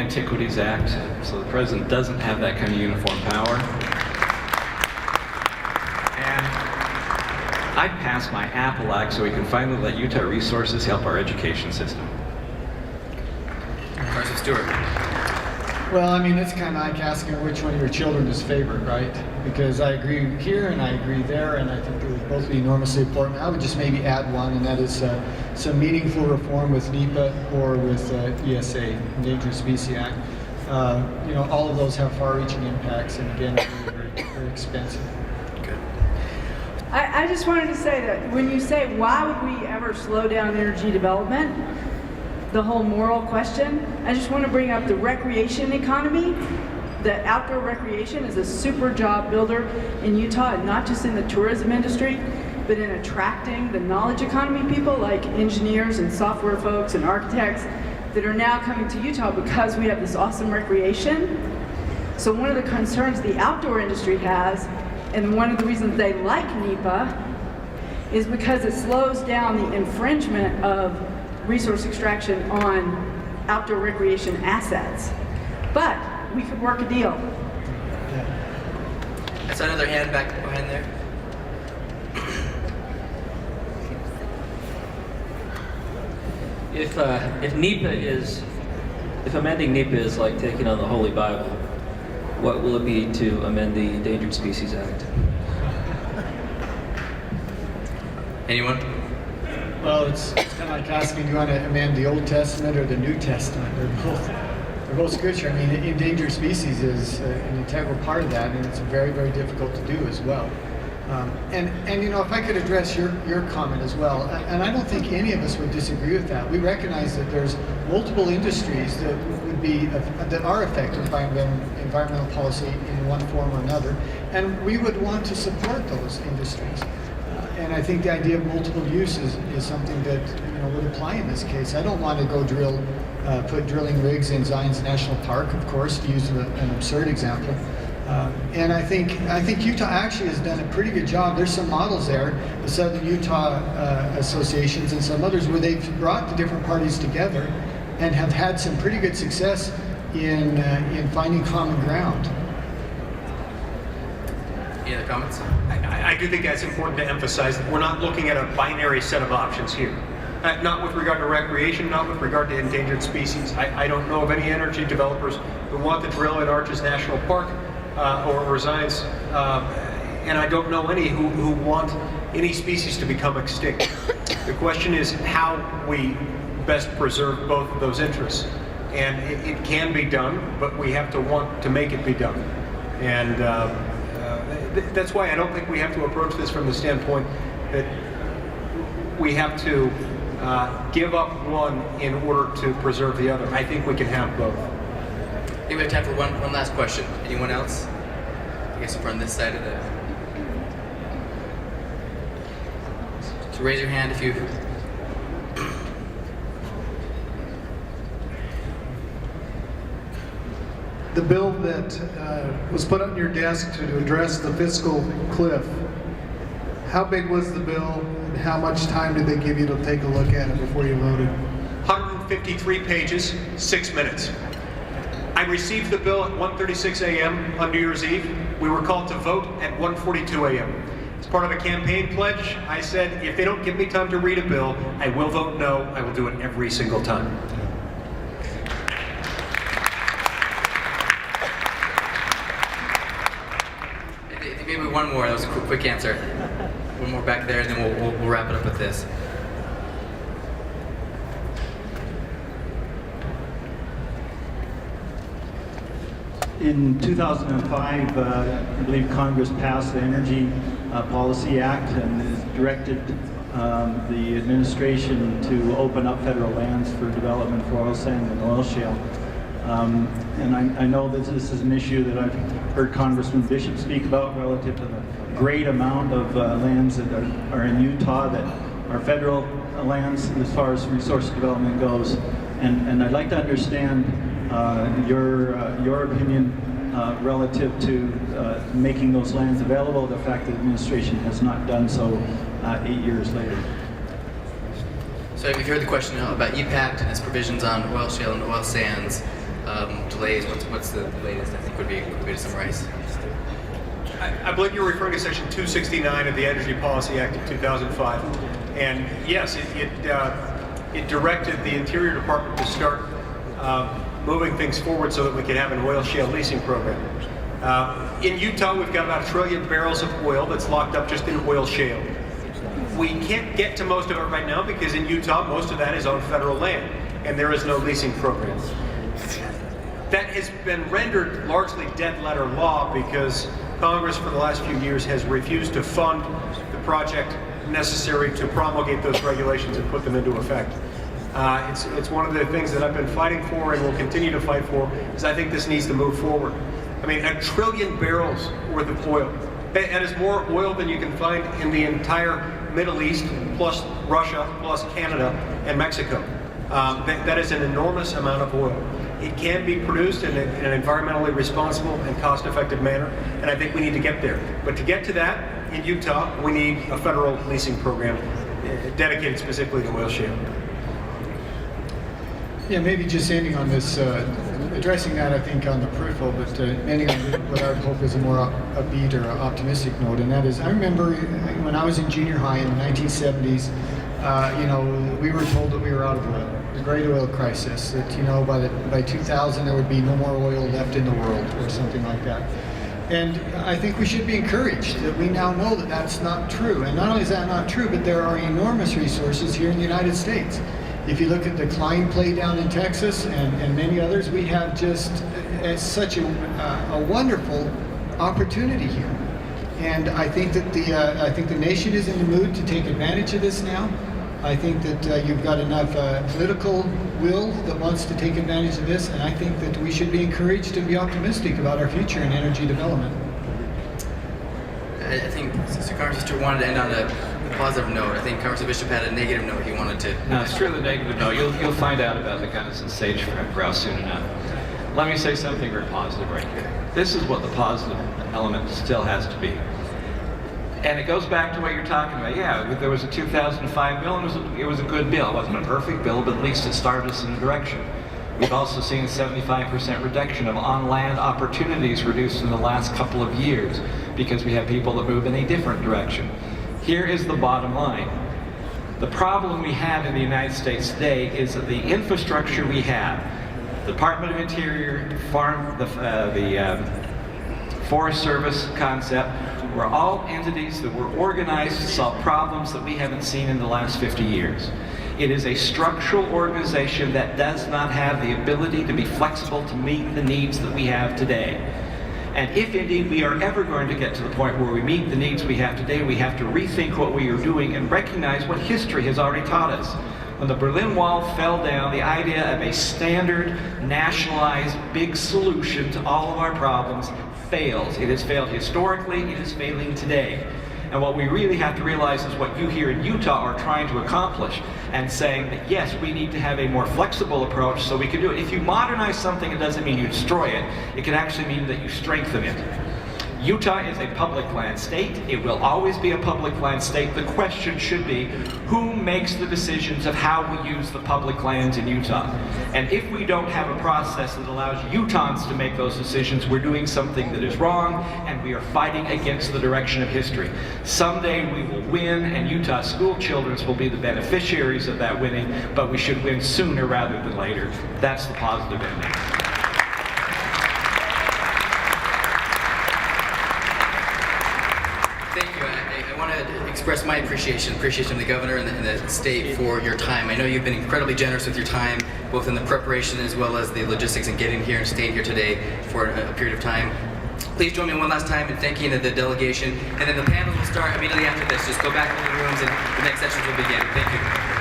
Antiquities Act, so the president doesn't have that kind of uniform power. And I'd pass my Apple Act so we can finally let Utah resources help our education system. Congressman Stewart. Well, I mean, it's kind of like asking which one of your children is favorite, right? Because I agree here and I agree there, and I think they would both be enormously important. I would just maybe add one, and that is some meaningful reform with NEPA or with ESA, Endangered Species Act. You know, all of those have far-reaching impacts, and again, very, very expensive. I just wanted to say that when you say, why would we ever slow down energy development, the whole moral question, I just want to bring up the recreation economy. That outdoor recreation is a super job builder in Utah, and not just in the tourism industry, but in attracting the knowledge economy people like engineers and software folks and architects that are now coming to Utah because we have this awesome recreation. So one of the concerns the outdoor industry has, and one of the reasons they like NEPA, is because it slows down the infringement of resource extraction on outdoor recreation assets. But we could work a deal. I saw another hand back behind there. If amending NEPA is like taking on the Holy Bible, what will it be to amend the Endangered Species Act? Anyone? Well, it's kind of like asking, do you want to amend the Old Testament or the New Testament? They're both scripture. I mean, endangered species is an integral part of that, and it's very, very difficult to do as well. And you know, if I could address your comment as well, and I don't think any of us would disagree with that. We recognize that there's multiple industries that that are affected by environmental policy in one form or another, and we would want to support those industries. And I think the idea of multiple use is something that would apply in this case. I don't want to go put drilling rigs in Zion's National Park, of course, to use an absurd example. And I think Utah actually has done a pretty good job. There's some models there, the Southern Utah associations and some others, where they've brought the different parties together and have had some pretty good success in finding common ground. Any other comments? I do think that's important to emphasize that we're not looking at a binary set of options here. Not with regard to recreation, not with regard to endangered species. I don't know of any energy developers who want to drill at Arches National Park or Zion's, and I don't know any who want any species to become extinct. The question is how we best preserve both of those interests. And it can be done, but we have to want to make it be done. And that's why I don't think we have to approach this from the standpoint that we have to give up one in order to preserve the other. I think we can have both. I think we have time for one last question. Anyone else? I guess we're on this side of the... So raise your hand if you... The bill that was put on your desk to address the fiscal cliff, how big was the bill and how much time did they give you to take a look at it before you voted? 153 pages, 6 minutes. I received the bill at 1:36 a.m. on New Year's Eve. We were called to vote at 1:42 a.m. As part of a campaign pledge, I said, if they don't give me time to read a bill, I will vote no. I will do it every single time. Maybe one more. That was a quick answer. One more back there, and then we'll wrap it up with this. In 2005, I believe Congress passed the Energy Policy Act and directed the administration to open up federal lands for development for oil sands and oil shale. And I know that this is an issue that I've heard Congressman Bishop speak about relative to the great amount of lands that are in Utah that are federal lands as far as resource development goes. And I'd like to understand your opinion relative to making those lands available, the fact that the administration has not done so 8 years later. So you've heard the question about EPACT and its provisions on oil shale and oil sands. delays. What's the latest? I think would be a good way to summarize. I believe you're referring to Section 269 of the Energy Policy Act of 2005. And yes, it directed the Interior Department to start moving things forward so that we can have an oil shale leasing program. In Utah, we've got about 1 trillion barrels of oil that's locked up just in oil shale. We can't get to most of it right now because in Utah, most of that is on federal land, and there is no leasing program. That has been rendered largely dead letter law because Congress for the last few years has refused to fund the project necessary to promulgate those regulations and put them into effect. It's one of the things that I've been fighting for and will continue to fight for, is I think this needs to move forward. I mean, 1 trillion barrels worth of oil. That is more oil than you can find in the entire Middle East, plus Russia, plus Canada and Mexico. That is an enormous amount of oil. It can be produced in an environmentally responsible and cost-effective manner, and I think we need to get there. But to get to that, in Utah, we need a federal leasing program dedicated specifically to oil shale. Yeah, maybe just ending on this, addressing that I think on the peripheral, but ending on what I would hope is a more upbeat or optimistic note, and that is, I remember when I was in junior high in the 1970s, we were told that we were out of oil. The great oil crisis, that by 2000 there would be no more oil left in the world or something like that. And I think we should be encouraged that we now know that that's not true. And not only is that not true, but there are enormous resources here in the United States. If you look at the Klein play down in Texas and many others, we have just such a wonderful opportunity here. And I think that the nation is in the mood to take advantage of this now. I think that you've got enough political will that wants to take advantage of this, and I think that we should be encouraged to be optimistic about our future in energy development. I think Congressman Stewart wanted to end on a positive note. I think Congressman Bishop had a negative note he wanted to... No, it's true, the negative note. You'll find out about the guns and sagebrush soon enough. Let me say something very positive right here. This is what the positive element still has to be. And it goes back to what you're talking about. Yeah, there was a 2005 bill, and it was a good bill. It wasn't a perfect bill, but at least it started us in a direction. We've also seen a 75% reduction of on-land opportunities reduced in the last couple of years because we have people that move in a different direction. Here is the bottom line. The problem we have in the United States today is that the infrastructure we have, the Department of Interior, the Forest Service concept, were all entities that were organized to solve problems that we haven't seen in the last 50 years. It is a structural organization that does not have the ability to be flexible to meet the needs that we have today. And if indeed we are ever going to get to the point where we meet the needs we have today, we have to rethink what we are doing and recognize what history has already taught us. When the Berlin Wall fell down, the idea of a standard, nationalized, big solution to all of our problems fails. It has failed historically, it is failing today. And what we really have to realize is what you here in Utah are trying to accomplish, and saying that yes, we need to have a more flexible approach so we can do it. If you modernize something, it doesn't mean you destroy it. It can actually mean that you strengthen it. Utah is a public land state. It will always be a public land state. The question should be, who makes the decisions of how we use the public lands in Utah? And if we don't have a process that allows Utahns to make those decisions, we're doing something that is wrong, and we are fighting against the direction of history. Someday we will win, and Utah school children will be the beneficiaries of that winning, but we should win sooner rather than later. That's the positive ending. Thank you. I want to express my appreciation of the governor and the state for your time. I know you've been incredibly generous with your time, both in the preparation as well as the logistics and getting here and staying here today for a period of time. Please join me one last time in thanking the delegation, and then the panel will start immediately after this. Just go back to the rooms and the next sessions will begin. Thank you.